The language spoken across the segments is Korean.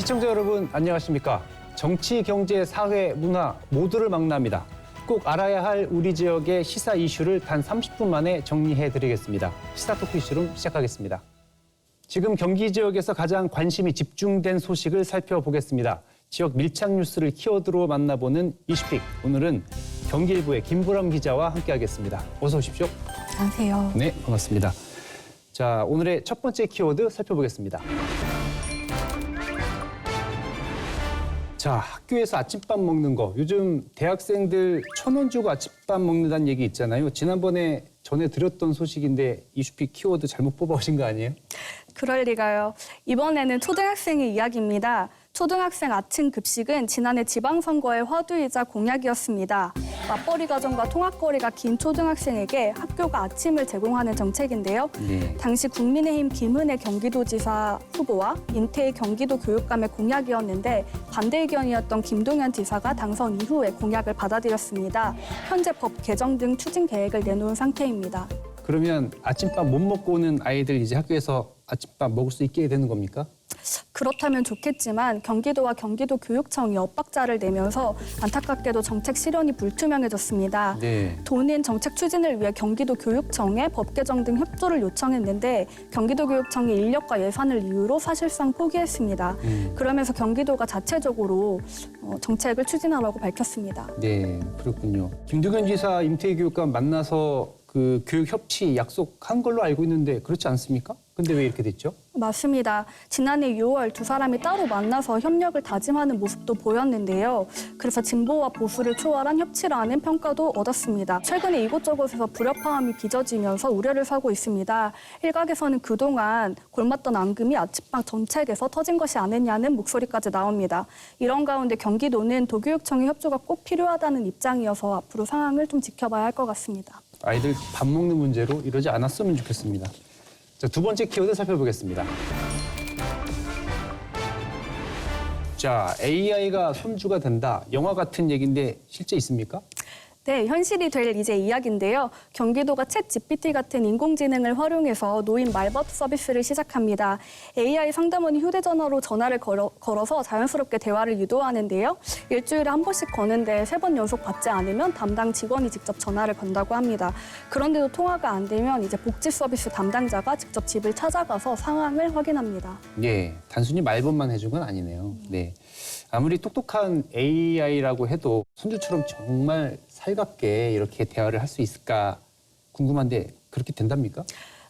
시청자 여러분 안녕하십니까? 정치, 경제, 사회, 문화 모두를 망라합니다. 꼭 알아야 할 우리 지역의 시사 이슈를 단 30분 만에 정리해드리겠습니다. 시사 토크 이슈룸 시작하겠습니다. 지금 경기 지역에서 가장 관심이 집중된 소식을 살펴보겠습니다. 지역 밀착 뉴스를 키워드로 만나보는 이슈픽. 오늘은 경기일보의 김보람 기자와 함께하겠습니다. 어서 오십시오. 안녕하세요. 네, 반갑습니다. 자, 오늘의 첫 번째 키워드 살펴보겠습니다. 자, 학교에서 아침밥 먹는 거. 요즘 대학생들 1,000원 주고 아침밥 먹는다는 얘기 있잖아요. 지난번에 전해드렸던 소식인데 이슈픽 키워드 잘못 뽑아오신 거 아니에요? 그럴 리가요. 이번에는 초등학생의 이야기입니다. 초등학생 아침 급식은 지난해 지방선거의 화두이자 공약이었습니다. 맞벌이 가정과 통학거리가 긴 초등학생에게 학교가 아침을 제공하는 정책인데요. 당시 국민의힘 김은혜 경기도지사 후보와 인태희 경기도 교육감의 공약이었는데 반대 의견이었던 김동연 지사가 당선 이후에 공약을 받아들였습니다. 현재 법 개정 등 추진 계획을 내놓은 상태입니다. 그러면 아침밥 못 먹고 오는 아이들 이제 학교에서 아침밥 먹을 수 있게 되는 겁니까? 그렇다면 좋겠지만 경기도와 경기도교육청이 엇박자를 내면서 안타깝게도 정책 실현이 불투명해졌습니다. 네. 도는 정책 추진을 위해 경기도교육청에 법 개정 등 협조를 요청했는데 경기도교육청이 인력과 예산을 이유로 사실상 포기했습니다. 그러면서 경기도가 자체적으로 정책을 추진하라고 밝혔습니다. 네, 그렇군요. 김두관 지사, 임태희 교육감 만나서 그 교육 협치 약속한 걸로 알고 있는데 그렇지 않습니까? 근데 왜 이렇게 됐죠? 맞습니다. 지난해 6월 두 사람이 따로 만나서 협력을 다짐하는 모습도 보였는데요. 그래서 진보와 보수를 초월한 협치라는 평가도 얻었습니다. 최근에 이곳저곳에서 불협화음이 빚어지면서 우려를 사고 있습니다. 일각에서는 그동안 골맞던 앙금이 아침밥 정책에서 터진 것이 아니냐는 목소리까지 나옵니다. 이런 가운데 경기도는 도교육청의 협조가 꼭 필요하다는 입장이어서 앞으로 상황을 좀 지켜봐야 할 것 같습니다. 아이들 밥 먹는 문제로 이러지 않았으면 좋겠습니다. 자, 두 번째 키워드 살펴보겠습니다. 자, AI가 손주가 된다. 영화 같은 얘기인데 실제 있습니까? 네, 현실이 될 이제 이야기인데요. 경기도가 챗GPT 같은 인공지능을 활용해서 노인 말벗 서비스를 시작합니다. AI 상담원이 휴대전화로 전화를 걸어서 자연스럽게 대화를 유도하는데요. 일주일에 한 번씩 거는데 3번 연속 받지 않으면 담당 직원이 직접 전화를 건다고 합니다. 그런데도 통화가 안 되면 이제 복지 서비스 담당자가 직접 집을 찾아가서 상황을 확인합니다. 네, 단순히 말벗만 해준 건 아니네요. 네, 아무리 똑똑한 AI라고 해도 손주처럼 정말 살갑게 이렇게 대화를 할 수 있을까 궁금한데 그렇게 된답니까?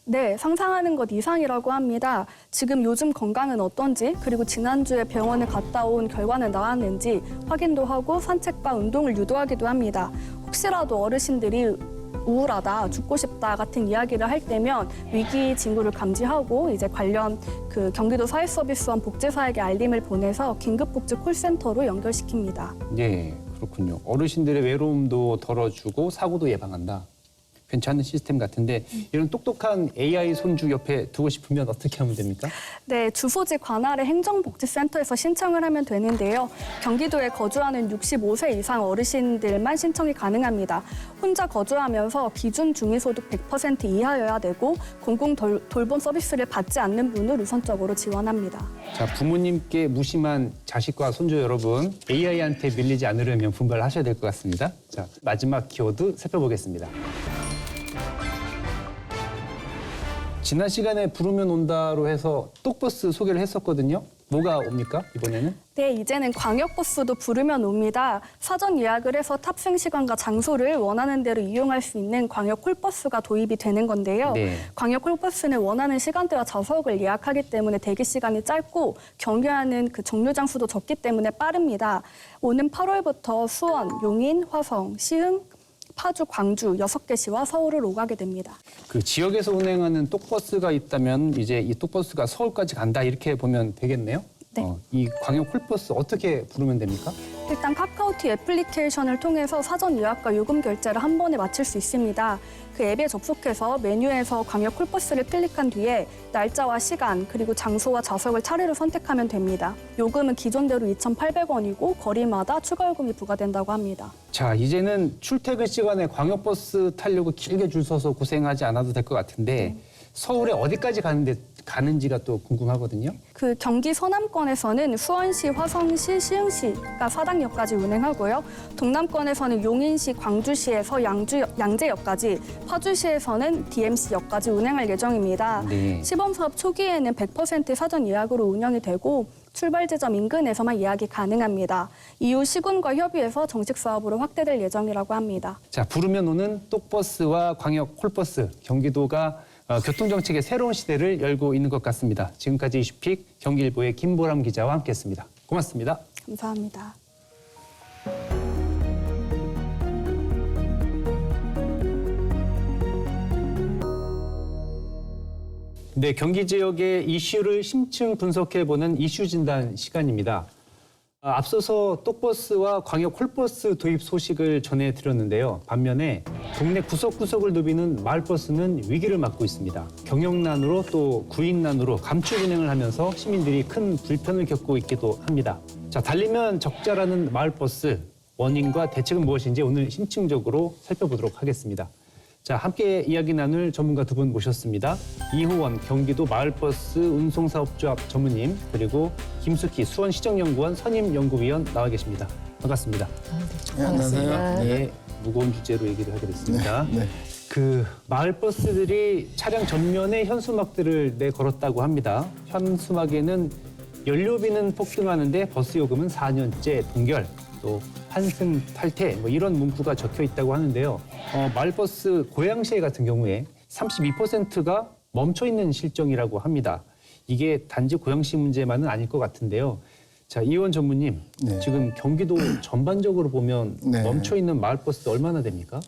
네, 상상하는 것 이상이라고 합니다. 지금 요즘 건강은 어떤지, 그리고 지난주에 병원에 갔다 온 결과는 나왔는지 확인도 하고 산책과 운동을 유도하기도 합니다. 혹시라도 어르신들이 우울하다, 죽고 싶다 같은 이야기를 할 때면 위기 징후를 감지하고 이제 관련 그 경기도 사회서비스원 복지사에게 알림을 보내서 긴급복지 콜센터로 연결시킵니다. 네, 그렇군요. 어르신들의 외로움도 덜어주고 사고도 예방한다. 괜찮은 시스템 같은데 이런 똑똑한 AI 손주 옆에 두고 싶으면 어떻게 하면 됩니까? 네, 주소지 관할의 행정복지센터에서 신청을 하면 되는데요. 경기도에 거주하는 65세 이상 어르신들만 신청이 가능합니다. 혼자 거주하면서 기준 중위소득 100% 이하여야 되고 공공 돌봄 서비스를 받지 않는 분을 우선적으로 지원합니다. 자, 부모님께 무심한 자식과 손주 여러분, AI한테 밀리지 않으려면 분발하셔야 될 것 같습니다. 자, 마지막 키워드 살펴보겠습니다. 지난 시간에 부르면 온다로 해서 똑버스 소개를 했었거든요. 뭐가 옵니까, 이번에는? 네, 이제는 광역버스도 부르면 옵니다. 사전 예약을 해서 탑승 시간과 장소를 원하는 대로 이용할 수 있는 광역 콜버스가 도입이 되는 건데요. 네. 광역 콜버스는 원하는 시간대와 좌석을 예약하기 때문에 대기 시간이 짧고 경유하는 그 정류장 수도 적기 때문에 빠릅니다. 오는 8월부터 수원, 용인, 화성, 시흥, 파주, 광주 6개 시와 서울을 오가게 됩니다. 그 지역에서 운행하는 똑버스가 있다면 이제 이 똑버스가 서울까지 간다 이렇게 보면 되겠네요. 네. 이 광역 콜버스 어떻게 부르면 됩니까? 일단 카카오톡 BRT 애플리케이션을 통해서 사전 예약과 요금 결제를 한 번에 마칠 수 있습니다. 그 앱에 접속해서 메뉴에서 광역 콜버스를 클릭한 뒤에 날짜와 시간, 그리고 장소와 좌석을 차례로 선택하면 됩니다. 요금은 기존대로 2,800원이고 거리마다 추가 요금이 부과된다고 합니다. 자, 이제는 출퇴근 시간에 광역버스 타려고 길게 줄 서서 고생하지 않아도 될 것 같은데 서울에 어디까지 가는지가 또 궁금하거든요. 그 경기 서남권에서는 수원시, 화성시, 시흥시가 사당역까지 운행하고요. 동남권에서는 용인시, 광주시에서 양재역까지, 파주시에서는 DMC역까지 운행할 예정입니다. 네. 시범사업 초기에는 100% 사전 예약으로 운영이 되고 출발 지점 인근에서만 예약이 가능합니다. 이후 시군과 협의해서 정식 사업으로 확대될 예정이라고 합니다. 자, 부르면 오는 똑버스와 광역 콜버스, 경기도가 교통정책의 새로운 시대를 열고 있는 것 같습니다. 지금까지 이슈픽 경기일보의 김보람 기자와 함께했습니다. 고맙습니다. 감사합니다. 네, 경기 지역의 이슈를 심층 분석해보는 이슈 진단 시간입니다. 앞서서 똑버스와 광역 콜버스 도입 소식을 전해드렸는데요. 반면에 동네 구석구석을 누비는 마을버스는 위기를 맞고 있습니다. 경영난으로 또 구인난으로 감축 운행을 하면서 시민들이 큰 불편을 겪고 있기도 합니다. 자, 달리면 적자라는 마을버스, 원인과 대책은 무엇인지 오늘 심층적으로 살펴보도록 하겠습니다. 자, 함께 이야기 나눌 전문가 두 분 모셨습니다. 이호원 경기도 마을버스 운송사업조합 전무님, 그리고 김숙희 수원시정연구원 선임연구위원 나와 계십니다. 반갑습니다. 네, 안녕하세요. 네, 무거운 주제로 얘기를 하게 됐습니다. 네. 그 마을버스들이 차량 전면에 현수막들을 내걸었다고 합니다. 현수막에는 연료비는 폭등하는데 버스 요금은 4년째 동결, 또 환승 탈퇴, 뭐 이런 문구가 적혀 있다고 하는데요. 마을버스 고양시 같은 경우에 32%가 멈춰 있는 실정이라고 합니다. 이게 단지 고양시 문제만은 아닐 것 같은데요. 자, 이원 전무님, 네. 지금 경기도 전반적으로 보면 네. 멈춰 있는 마을버스 얼마나 됩니까?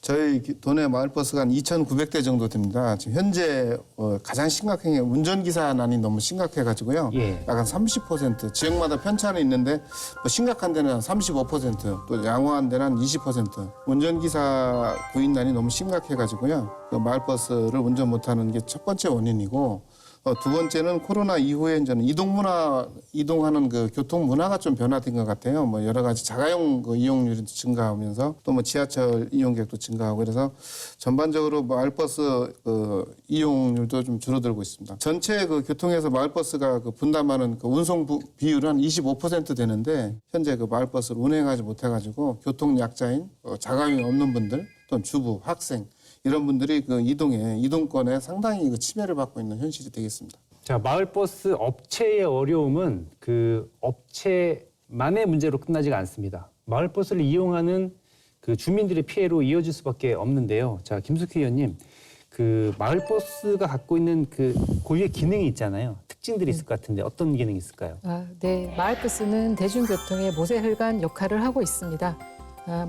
저희 도내 마을버스가 한 2,900대 정도 됩니다. 지금 현재 가장 심각한 게 운전기사난이 너무 심각해가지고요. 예. 약간 30%, 지역마다 편차는 있는데 뭐 심각한 데는 한 35%, 또 양호한 데는 한 20%. 운전기사 구인난이 너무 심각해가지고요. 그 마을버스를 운전 못하는 게 첫 번째 원인이고, 두 번째는 코로나 이후에 이제는 이동하는 그 교통 문화가 좀 변화된 것 같아요. 뭐 여러 가지 자가용 그 이용률이 증가하면서 또 뭐 지하철 이용객도 증가하고 그래서 전반적으로 마을버스 그 이용률도 좀 줄어들고 있습니다. 전체 그 교통에서 마을버스가 그 분담하는 그 운송 비율은 한 25% 되는데 현재 그 마을버스를 운행하지 못해가지고 교통 약자인 자가용이 없는 분들 또는 주부, 학생 이런 분들이 그 이동권에 상당히 그 침해를 받고 있는 현실이 되겠습니다. 자, 마을버스 업체의 어려움은 그 업체만의 문제로 끝나지가 않습니다. 마을버스를 이용하는 그 주민들의 피해로 이어질 수밖에 없는데요. 자, 김숙희 의원님, 그 마을버스가 갖고 있는 그 고유의 기능이 있잖아요. 특징들이 있을 것 같은데 어떤 기능이 있을까요? 네, 마을버스는 대중교통의 모세혈관 역할을 하고 있습니다.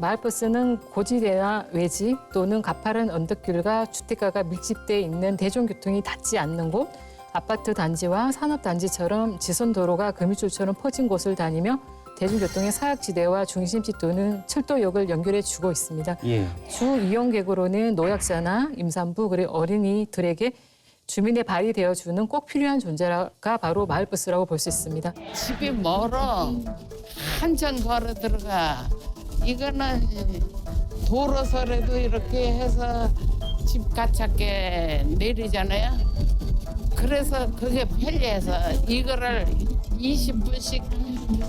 마을버스는 고지대나 외지 또는 가파른 언덕길과 주택가가 밀집돼 있는 대중교통이 닿지 않는 곳, 아파트 단지와 산업단지처럼 지선도로가 거미줄처럼 퍼진 곳을 다니며 대중교통의 사각지대와 중심지 또는 철도역을 연결해 주고 있습니다. 예. 주 이용객으로는 노약자나 임산부 그리고 어린이들에게 주민의 발이 되어주는 꼭 필요한 존재가 바로 마을버스라고 볼 수 있습니다. 집이 멀어. 한참 걸어 들어가. 이거는 도로서라도 이렇게 해서 집 가깝게 내리잖아요. 그래서 그게 편리해서 이거를 20분씩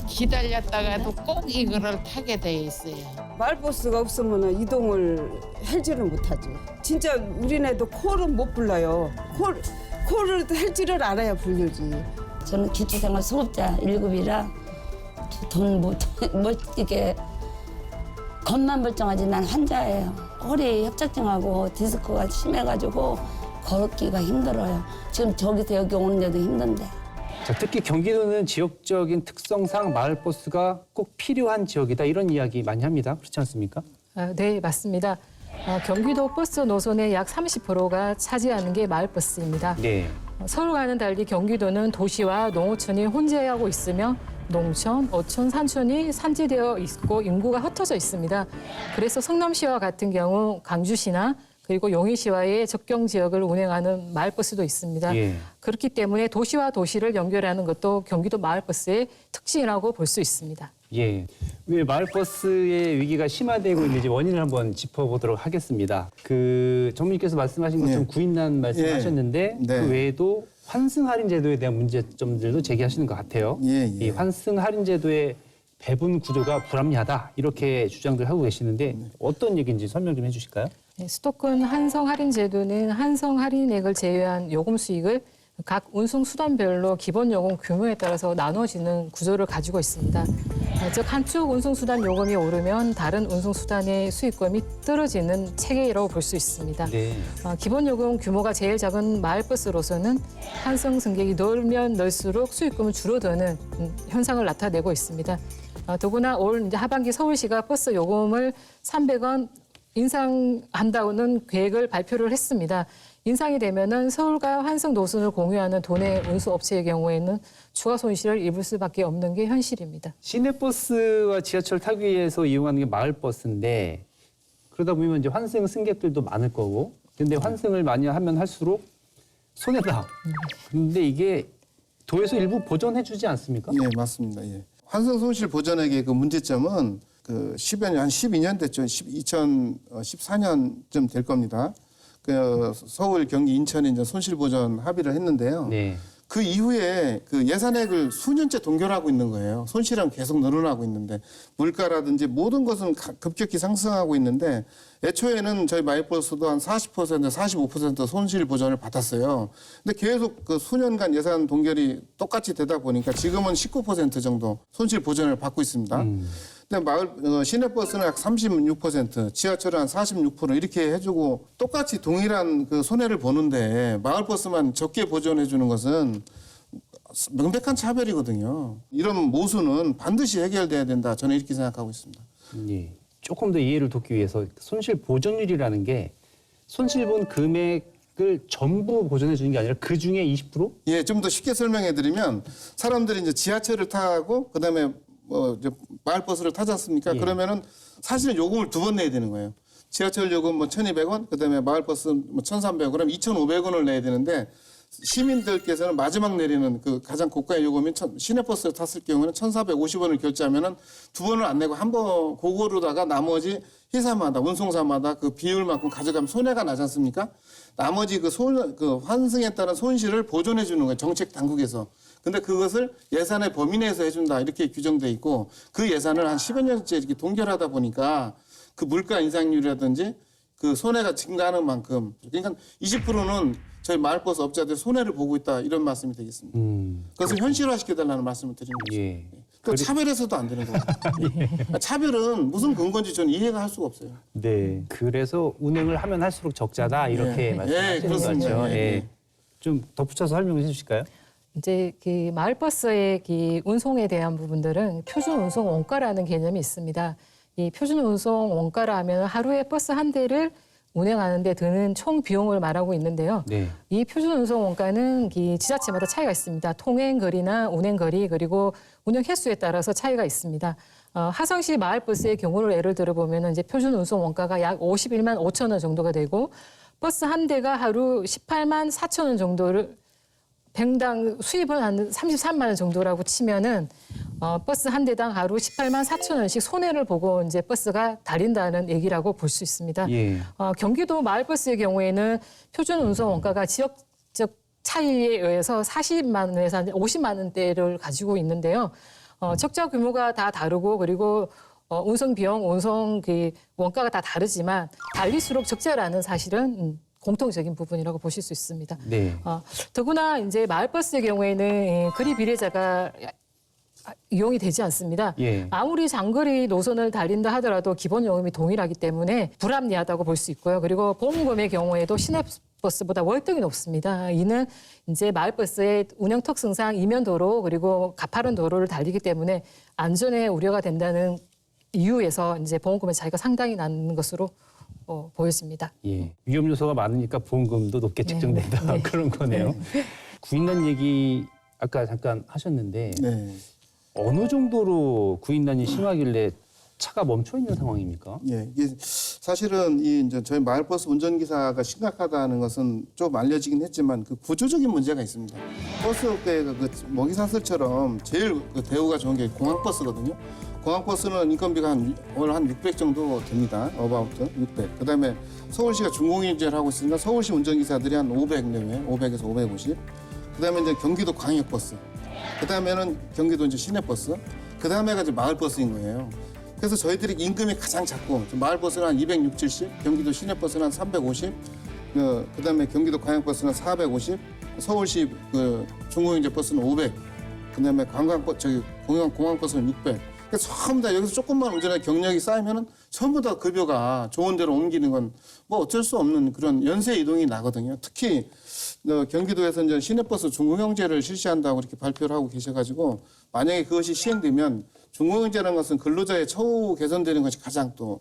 기다렸다가도 꼭 이거를 타게 돼 있어요. 마을버스가 없으면 이동을 할지를 못하지. 진짜 우리네도 코를 못 불러요. 코를 할 줄을 알아야 불리지. 저는 기초생활 수급자 1급이라 못 이게 겉만 멀쩡하지 난 환자예요. 허리 협착증하고 디스크가 심해가지고 걷기가 힘들어요. 지금 저기서 여기 오는데도 힘든데. 자, 특히 경기도는 지역적인 특성상 마을버스가 꼭 필요한 지역이다 이런 이야기 많이 합니다. 그렇지 않습니까? 네, 맞습니다. 경기도 버스 노선의 약 30%가 차지하는 게 마을버스입니다. 네. 서울과는 달리 경기도는 도시와 농어촌이 혼재하고 있으며 농촌, 어촌, 산촌이 산지되어 있고 인구가 흩어져 있습니다. 그래서 성남시와 같은 경우 강주시나 그리고 용인시와의 접경 지역을 운행하는 마을버스도 있습니다. 예. 그렇기 때문에 도시와 도시를 연결하는 것도 경기도 마을버스의 특징이라고 볼 수 있습니다. 예. 왜 마을버스의 위기가 심화되고 있는지 원인을 한번 짚어보도록 하겠습니다. 그 전무님께서 말씀하신 것처럼 예. 구인난 말씀하셨는데 네. 그 외에도 환승 할인 제도에 대한 문제점들도 제기하시는 것 같아요. 예, 예. 이 환승 할인 제도의 배분 구조가 불합리하다 이렇게 주장들 하고 계시는데 어떤 얘기인지 설명 좀 해주실까요? 네, 수도권 한성 할인 제도는 한성 할인액을 제외한 요금 수익을 각 운송 수단별로 기본 요금 규모에 따라서 나눠지는 구조를 가지고 있습니다. 즉 한쪽 운송 수단 요금이 오르면 다른 운송 수단의 수익금이 떨어지는 체계라고 볼 수 있습니다. 네. 기본 요금 규모가 제일 작은 마을버스로서는 한성 승객이 늘면 늘수록 수익금은 줄어드는 현상을 나타내고 있습니다. 더구나 올 이제 하반기 서울시가 버스 요금을 300원 인상한다는 계획을 발표를 했습니다. 인상이 되면은 서울과 환승 노선을 공유하는 도내 운수 업체의 경우에는 추가 손실을 입을 수밖에 없는 게 현실입니다. 시내버스와 지하철 타기 위해서 이용하는 게 마을버스인데 그러다 보면 이제 환승 승객들도 많을 거고 근데 환승을 많이 하면 할수록 손해다. 근데 이게 도에서 일부 보전해주지 않습니까? 예, 맞습니다. 예. 환승 손실 보전액의 그 문제점은 그 10여 년, 한 12년 됐죠. 2014년쯤 될 겁니다. 그 서울, 경기, 인천에 이제 손실 보전 합의를 했는데요. 네. 그 이후에 그 예산액을 수년째 동결하고 있는 거예요. 손실은 계속 늘어나고 있는데 물가라든지 모든 것은 급격히 상승하고 있는데 애초에는 저희 마을버스도 한 40%, 45% 손실 보전을 받았어요. 근데 계속 그 수년간 예산 동결이 똑같이 되다 보니까 지금은 19% 정도 손실 보전을 받고 있습니다. 근데 시내버스는 약 36%, 지하철은 한 46% 이렇게 해주고 똑같이 동일한 그 손해를 보는데 마을버스만 적게 보전해 주는 것은 명백한 차별이거든요. 이런 모순은 반드시 해결돼야 된다. 저는 이렇게 생각하고 있습니다. 예. 조금 더 이해를 돕기 위해서 손실 보전율이라는 게 손실 본 금액을 전부 보전해 주는 게 아니라 그 중에 20%? 예, 좀 더 쉽게 설명해 드리면 사람들이 이제 지하철을 타고 그다음에 이제 마을버스를 타지 않습니까? 예. 그러면은 사실은 요금을 두 번 내야 되는 거예요. 지하철 요금 1,200원, 그다음에 마을버스 1,300원, 그럼 2,500원을 내야 되는데 시민들께서는 마지막 내리는 그 가장 고가의 요금인 시내버스를 탔을 경우는 1,450원을 결제하면은 두 번을 안 내고 한 번 그거로다가 나머지 회사마다 운송사마다 그 비율만큼 가져가면 손해가 나지 않습니까? 나머지 그 환승에 따른 손실을 보존해 주는 거예요. 정책 당국에서. 근데 그것을 예산의 범위 내에서 해준다 이렇게 규정돼 있고 그 예산을 한 10여 년째 이렇게 동결하다 보니까 그 물가 인상률이라든지 그 손해가 증가하는 만큼 그러니까 20%는 저희 마을버스 업자들 손해를 보고 있다 이런 말씀이 되겠습니다. 그것을 현실화시켜달라는 말씀을 드리는 거죠. 예. 그 차별해서도 안 되는 거죠. 차별은 무슨 근거인지 저는 이해가 할 수가 없어요. 네. 그래서 운행을 하면 할수록 적자다 이렇게 예. 말씀하시는 예, 그렇습니다. 거죠. 예, 예. 좀 덧붙여서 설명해 주실까요? 이제 그 마을버스의 그 운송에 대한 부분들은 표준 운송 원가라는 개념이 있습니다. 이 표준 운송 원가라 하면 하루에 버스 한 대를 운행하는 데 드는 총 비용을 말하고 있는데요. 네. 이 표준 운송 원가는 이 지자체마다 차이가 있습니다. 통행 거리나 운행 거리 그리고 운행 횟수에 따라서 차이가 있습니다. 하성시 마을버스의 경우를 예를 들어보면 이제 표준 운송 원가가 약 51만 5천 원 정도가 되고 버스 한 대가 하루 18만 4천 원 정도를 병당 수입은 한 33만 원 정도라고 치면은 버스 한 대당 하루 18만 4천 원씩 손해를 보고 이제 버스가 달린다는 얘기라고 볼 수 있습니다. 예. 경기도 마을버스의 경우에는 표준 운송 원가가 지역적 차이에 의해서 40만 원에서 50만 원대를 가지고 있는데요. 적자 규모가 다 다르고 그리고 운송 비용, 운송 그 원가가 다 다르지만 달릴수록 적자라는 사실은 공통적인 부분이라고 보실 수 있습니다. 네. 더구나 이제 마을버스의 경우에는 거리 비례자가 이용이 되지 않습니다. 예. 아무리 장거리 노선을 달린다 하더라도 기본 요금이 동일하기 때문에 불합리하다고 볼 수 있고요. 그리고 보험금의 경우에도 시내버스보다 월등히 높습니다. 이는 이제 마을버스의 운영 특성상 이면도로 그리고 가파른 도로를 달리기 때문에 안전에 우려가 된다는 이유에서 이제 보험금의 차이가 상당히 나는 것으로 보여집니다. 예. 위험 요소가 많으니까 보험금도 높게 책정된다 그런 거네요. 구인난 얘기 아까 잠깐 하셨는데 네. 어느 정도로 구인난이 심하길래 차가 멈춰 있는 상황입니까? 예, 이게 사실은 이제 저희 마을버스 운전기사가 심각하다는 것은 좀 알려지긴 했지만 그 구조적인 문제가 있습니다. 버스업계가 그 먹이사슬처럼 제일 그 대우가 좋은 게 공항버스거든요. 공항버스는 인건비가 월 한 600 정도 됩니다. 어바우트 600. 그다음에 서울시가 준공인제를 하고 있으니까 서울시 운전기사들이 한 500 내외, 500에서 550. 그다음에 이제 경기도 광역버스. 그다음에는 경기도 이제 시내버스. 그다음에가 이제 마을버스인 거예요. 그래서 저희들이 임금이 가장 작고 마을버스는 한 260, 70, 경기도 시내버스는 한 350, 그다음에 경기도 광역버스는 450, 서울시 그 중공인제 버스는 500, 그다음에 공항버스는 600. 그러니까 전부 다 여기서 조금만 운전해 경력이 쌓이면은 전부 다 급여가 좋은 데로 옮기는 건 뭐 어쩔 수 없는 그런 연쇄 이동이 나거든요. 특히 경기도에서 이제 시내버스 중공영제를 실시한다고 이렇게 발표를 하고 계셔가지고 만약에 그것이 시행되면 중공영제라는 것은 근로자의 처우 개선되는 것이 가장 또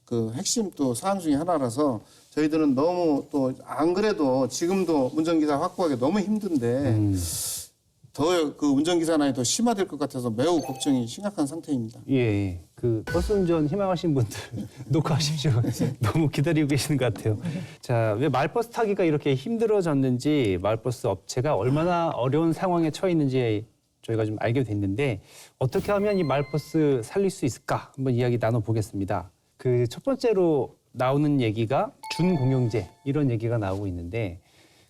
그 핵심 또 사항 중에 하나라서 저희들은 너무 또 안 그래도 지금도 운전기사 확보하기 너무 힘든데 더 그 운전기사 난이 더 심화될 것 같아서 매우 걱정이 심각한 상태입니다. 예, 그 버스 운전 희망하신 분들 녹화하십시오. 너무 기다리고 계시는 것 같아요. 자, 왜 마을버스 타기가 이렇게 힘들어졌는지, 마을버스 업체가 얼마나 어려운 상황에 처해 있는지 저희가 좀 알게 됐는데 어떻게 하면 이 마을버스 살릴 수 있을까 한번 이야기 나눠보겠습니다. 그 첫 번째로 나오는 얘기가 준공영제 이런 얘기가 나오고 있는데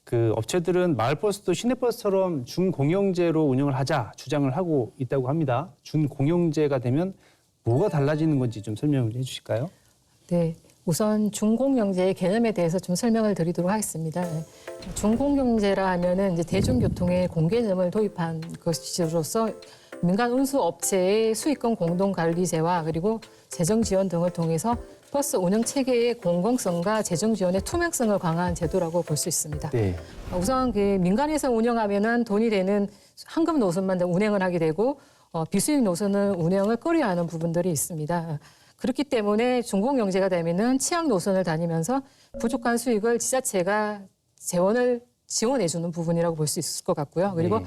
그 업체들은 마을버스도 시내버스처럼 준공영제로 운영을 하자 주장을 하고 있다고 합니다. 준공영제가 되면 뭐가 달라지는 건지 좀 설명을 해주실까요? 네, 우선 준공영제의 개념에 대해서 좀 설명을 드리도록 하겠습니다. 준공영제라 하면은 이제 대중교통에 공개념을 도입한 것으로서 민간 운수 업체의 수익권 공동관리제와 그리고 재정 지원 등을 통해서 버스 운영 체계의 공공성과 재정 지원의 투명성을 강화한 제도라고 볼 수 있습니다. 네. 우선 그 민간에서 운영하면은 돈이 되는 황금 노선만 운행을 하게 되고 비수익 노선은 운영을 꺼려하는 부분들이 있습니다. 그렇기 때문에 준공영제가 되면은 취약 노선을 다니면서 부족한 수익을 지자체가 지원해주는 부분이라고 볼 수 있을 것 같고요. 그리고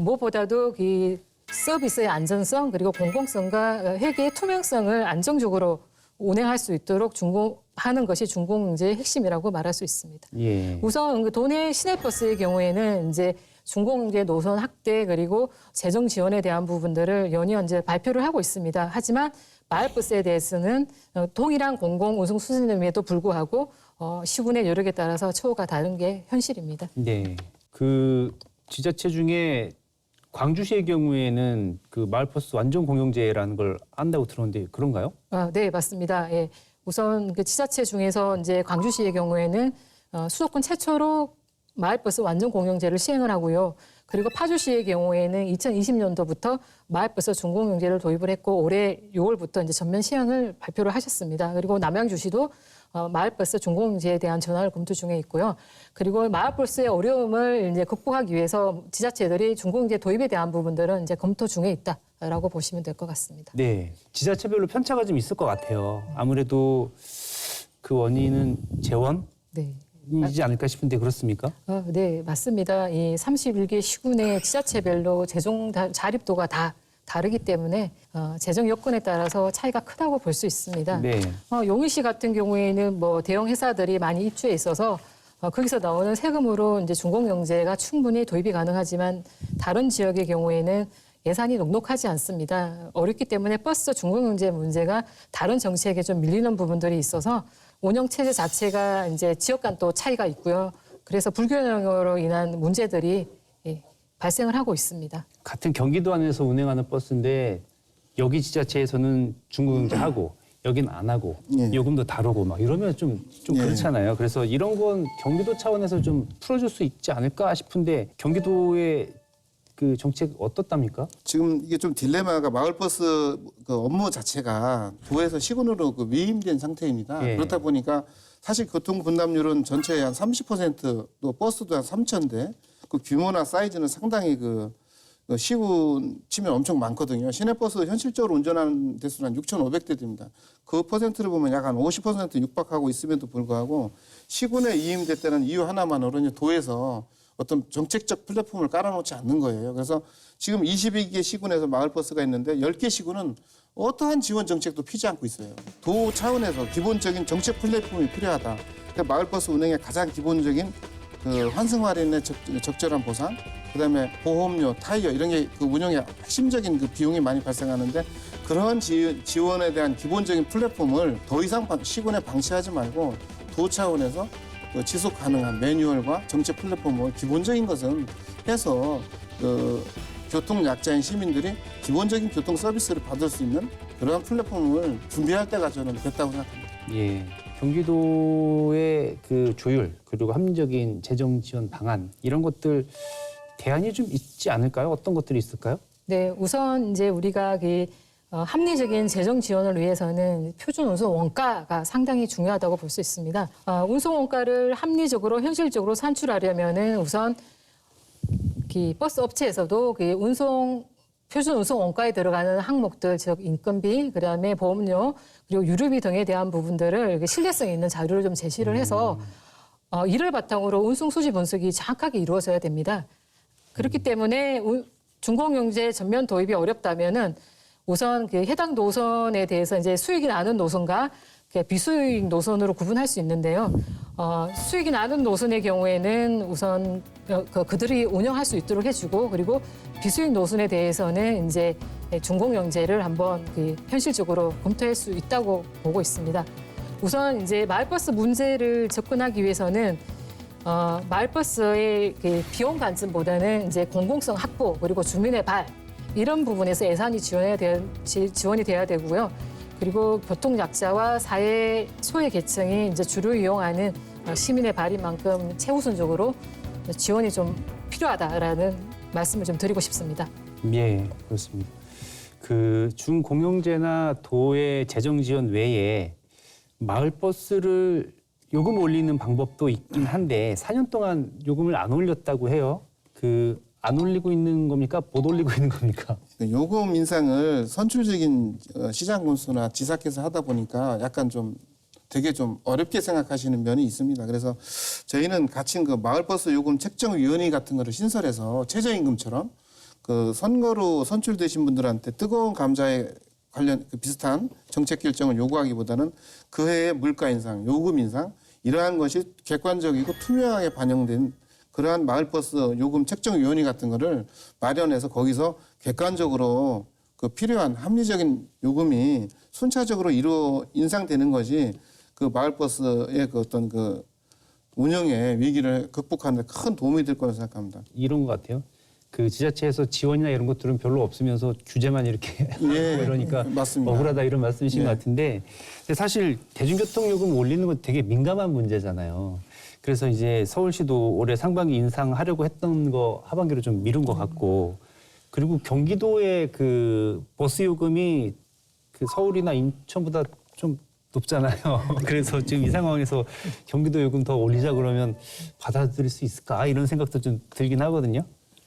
무엇보다도 이 서비스의 안전성 그리고 공공성과 회계의 투명성을 안정적으로 운행할 수 있도록 준공하는 것이 준공영제의 핵심이라고 말할 수 있습니다. 예. 우선 그 도내 시내버스의 경우에는 이제 준공영제 노선 확대 그리고 재정 지원에 대한 부분들을 연이어 이제 발표를 하고 있습니다. 하지만 마을버스에 대해서는 동일한 공공 운송 수준임에도 불구하고 시군의 여력에 따라서 처우가 다른 게 현실입니다. 네. 그 지자체 중에 광주시의 경우에는 그 마을버스 완전 공영제라는 걸 한다고 들었는데 그런가요? 네, 맞습니다. 예. 우선 그 지자체 중에서 이제 광주시의 경우에는 수도권 최초로 마을버스 완전 공영제를 시행을 하고요. 그리고 파주시의 경우에는 2020년도부터 마을버스 준공영제를 도입을 했고 올해 6월부터 이제 전면 시행을 발표를 하셨습니다. 그리고 남양주시도 마을버스 준공영제에 대한 전환을 검토 중에 있고요. 그리고 마을버스의 어려움을 이제 극복하기 위해서 지자체들이 준공영제 도입에 대한 부분들은 이제 검토 중에 있다라고 보시면 될 것 같습니다. 네. 지자체별로 편차가 좀 있을 것 같아요. 아무래도 그 원인은 재원? 네. 이지 않을까 싶은데 그렇습니까? 네, 맞습니다. 이 31개 시군의 지자체별로 재정 자립도가 다 다르기 때문에 재정 여건에 따라서 차이가 크다고 볼 수 있습니다. 네. 용인시 같은 경우에는 뭐 대형 회사들이 많이 입주해 있어서 거기서 나오는 세금으로 이제 준공영제가 충분히 도입이 가능하지만 다른 지역의 경우에는 예산이 넉넉하지 않습니다. 어렵기 때문에 버스 준공영제 문제가 다른 정책에 좀 밀리는 부분들이 있어서 운영 체제 자체가 이제 지역 간 또 차이가 있고요. 그래서 불균형으로 인한 문제들이 발생을 하고 있습니다. 같은 경기도 안에서 운행하는 버스인데 여기 지자체에서는 준공영제하고 여긴 안 하고 예. 요금도 다르고 막 이러면 좀 예. 그렇잖아요. 그래서 이런 건 경기도 차원에서 좀 풀어줄 수 있지 않을까 싶은데 경기도의 그 정책 어떻답니까? 지금 이게 좀 딜레마가 마을버스 그 업무 자체가 도에서 시군으로 그 위임된 상태입니다. 예. 그렇다 보니까 사실 교통 분담률은 전체의 한 30%, 또 버스도 한 3,000대. 그 규모나 사이즈는 상당히 그 시군 치면 엄청 많거든요. 시내버스 현실적으로 운전하는 대수는 한 6,500대 됩니다. 그 퍼센트를 보면 약 한 50% 육박하고 있음에도 불구하고 시군에 위임될 때는 이유 하나만으로 도에서 어떤 정책적 플랫폼을 깔아놓지 않는 거예요. 그래서 지금 22개 시군에서 마을버스가 있는데 10개 시군은 어떠한 지원 정책도 피지 않고 있어요. 도 차원에서 기본적인 정책 플랫폼이 필요하다. 그러니까 마을버스 운행의 가장 기본적인 그 환승할인의 적절한 보상, 그다음에 보험료, 타이어 이런 게 그 운영에 핵심적인 그 비용이 많이 발생하는데 그런 지원에 대한 기본적인 플랫폼을 더 이상 시군에 방치하지 말고 도 차원에서 그 지속 가능한 매뉴얼과 정책 플랫폼을 기본적인 것은 해서 그 교통 약자인 시민들이 기본적인 교통 서비스를 받을 수 있는 그러한 플랫폼을 준비할 때가 저는 됐다고 생각합니다. 예. 경기도의 그 조율 그리고 합리적인 재정 지원 방안 이런 것들 대안이 좀 있지 않을까요? 어떤 것들이 있을까요? 네, 우선 이제 우리가 그 합리적인 재정 지원을 위해서는 표준 운송 원가가 상당히 중요하다고 볼 수 있습니다. 운송 원가를 합리적으로 현실적으로 산출하려면은 우선 그 버스 업체에서도 그 표준 운송 원가에 들어가는 항목들, 즉 인건비, 그다음에 보험료, 그리고 유류비 등에 대한 부분들을 신뢰성 있는 자료를 좀 제시를 해서 이를 바탕으로 운송 수지 분석이 정확하게 이루어져야 됩니다. 그렇기 때문에 준공영제 전면 도입이 어렵다면은 우선 그 해당 노선에 대해서 이제 수익이 나는 노선과 비수익 노선으로 구분할 수 있는데요. 수익이 나는 노선의 경우에는 우선 그들이 운영할 수 있도록 해주고, 그리고 비수익 노선에 대해서는 이제 준공영제를 한번 그 현실적으로 검토할 수 있다고 보고 있습니다. 우선 이제 마을버스 문제를 접근하기 위해서는 마을버스의 그 비용 관점보다는 이제 공공성 확보 그리고 주민의 발 이런 부분에서 예산이 지원이 돼야 되고요. 그리고 교통 약자와 사회 소외 계층이 이제 주로 이용하는 시민의 발인 만큼 최우선적으로 지원이 좀 필요하다라는 말씀을 좀 드리고 싶습니다. 예, 그렇습니다. 그 준공영제나 도의 재정 지원 외에 마을버스를 요금 올리는 방법도 있긴 한데 4년 동안 요금을 안 올렸다고 해요. 안 올리고 있는 겁니까? 못 올리고 있는 겁니까? 요금 인상을 선출적인 시장 군수나 지사께서 하다 보니까 약간 좀 되게 좀 어렵게 생각하시는 면이 있습니다. 그래서 저희는 같이 그 마을버스 요금 책정위원회 같은 거를 신설해서 최저임금처럼 그 선거로 선출되신 분들한테 뜨거운 감자에 관련 비슷한 정책 결정을 요구하기보다는 그 해의 물가 인상, 요금 인상 이러한 것이 객관적이고 투명하게 반영된 그러한 마을버스 요금 책정위원회 같은 거를 마련해서 거기서 객관적으로 그 필요한 합리적인 요금이 순차적으로 인상되는 것이 그 마을버스의 그 어떤 그 운영의 위기를 극복하는 데 큰 도움이 될 거라고 생각합니다. 이런 것 같아요. 그 지자체에서 지원이나 이런 것들은 별로 없으면서 규제만 이렇게 예, 이러니까 맞습니다. 억울하다 이런 말씀이신 예. 것 같은데 근데 사실 대중교통 요금 올리는 건 되게 민감한 문제잖아요. 그래서 이제 서울시도 올해 상반기 인상하려고 했던 거 하반기로 좀 미룬 것 같고 그리고 경기도의 그 버스 요금이 그 서울이나 인천보다 좀 높잖아요. 그래서 지금 이 상황에서 경기도 요금 더 올리자 그러면 받아들일 수 있을까 이런 생각도 좀 들긴 하거든요.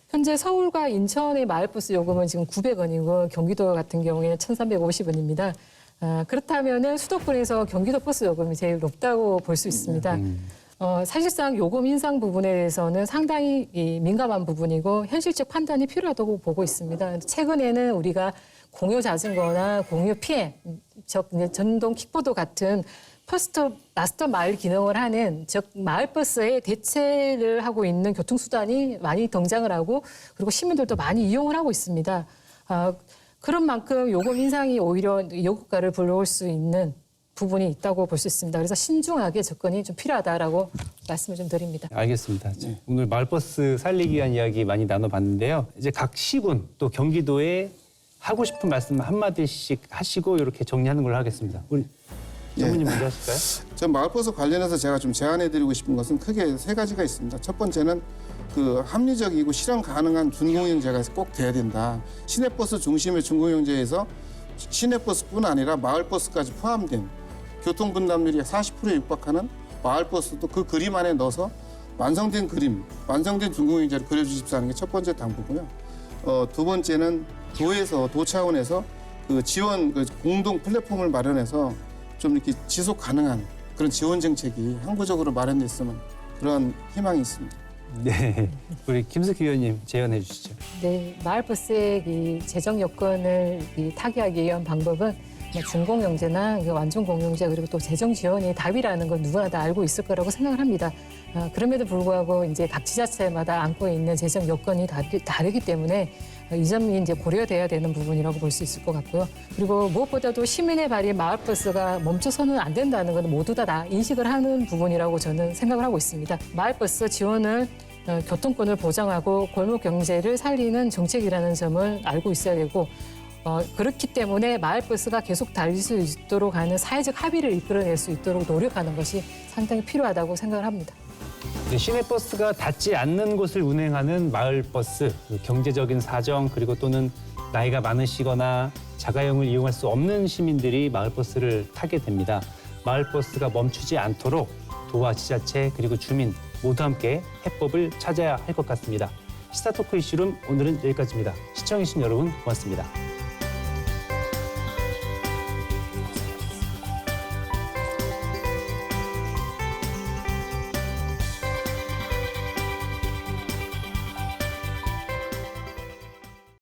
현재 서울과 인천의 마을버스 요금은 지금 900원이고 경기도 같은 경우에는 1,350원입니다. 그렇다면은 수도권에서 경기도 버스 요금이 제일 높다고 볼 수 있습니다. 사실상 요금 인상 부분에 대해서는 상당히 민감한 부분이고 현실적 판단이 필요하다고 보고 있습니다. 최근에는 우리가 공유 자전거나 공유 피해, 즉 전동 킥보드 같은 퍼스트 라스트 마일 기능을 하는 즉 마을버스에 대체를 하고 있는 교통수단이 많이 등장을 하고 그리고 시민들도 많이 이용을 하고 있습니다. 그런 만큼 요금 인상이 오히려 요금가를 불러올 수 있는 부분이 있다고 볼 수 있습니다. 그래서 신중하게 접근이 좀 필요하다라고 말씀을 좀 드립니다. 알겠습니다. 오늘 마을버스 살리기 위한 이야기 많이 나눠봤는데요. 이제 각 시군 또 경기도에 하고 싶은 말씀 한마디씩 하시고 이렇게 정리하는 걸로 하겠습니다. 우리 전무님 먼저 하실까요? 전 마을버스 관련해서 제가 좀 제안해드리고 싶은 것은 크게 세 가지가 있습니다. 첫 번째는 그 합리적이고 실현 가능한 준공영제가 꼭 돼야 된다. 시내버스 중심의 준공영제에서 시내버스뿐 아니라 마을버스까지 포함된 교통 분담률이 40%에 육박하는 마을버스도 그 그림 안에 넣어서 완성된 그림, 완성된 준공영제를 그려주십사 하는 게 첫 번째 당부고요. 두 번째는 도 차원에서 그 지원 그 공동 플랫폼을 마련해서 좀 이렇게 지속 가능한 그런 지원 정책이 항구적으로 마련됐으면 그런 희망이 있습니다. 네, 우리 김숙희 의원님 제안해 주시죠. 네, 마을버스의 이 재정 여건을 타개하기 위한 방법은 준공영제나 완전공영제 그리고 또 재정 지원이 답이라는 건 누구나 다 알고 있을 거라고 생각을 합니다. 그럼에도 불구하고 이제 각 지자체마다 안고 있는 재정 여건이 다르기 때문에 이 점이 이제 고려돼야 되는 부분이라고 볼 수 있을 것 같고요. 그리고 무엇보다도 시민의 발이 마을버스가 멈춰서는 안 된다는 건 모두 다 인식을 하는 부분이라고 저는 생각을 하고 있습니다. 마을버스 지원을 교통권을 보장하고 골목 경제를 살리는 정책이라는 점을 알고 있어야 되고 그렇기 때문에 마을버스가 계속 달릴 수 있도록 하는 사회적 합의를 이끌어낼 수 있도록 노력하는 것이 상당히 필요하다고 생각을 합니다. 네, 시내버스가 닿지 않는 곳을 운행하는 마을버스, 경제적인 사정 그리고 또는 나이가 많으시거나 자가용을 이용할 수 없는 시민들이 마을버스를 타게 됩니다. 마을버스가 멈추지 않도록 도와 지자체 그리고 주민 모두 함께 해법을 찾아야 할 것 같습니다. 시사토크 이슈룸 오늘은 여기까지입니다. 시청해주신 여러분 고맙습니다.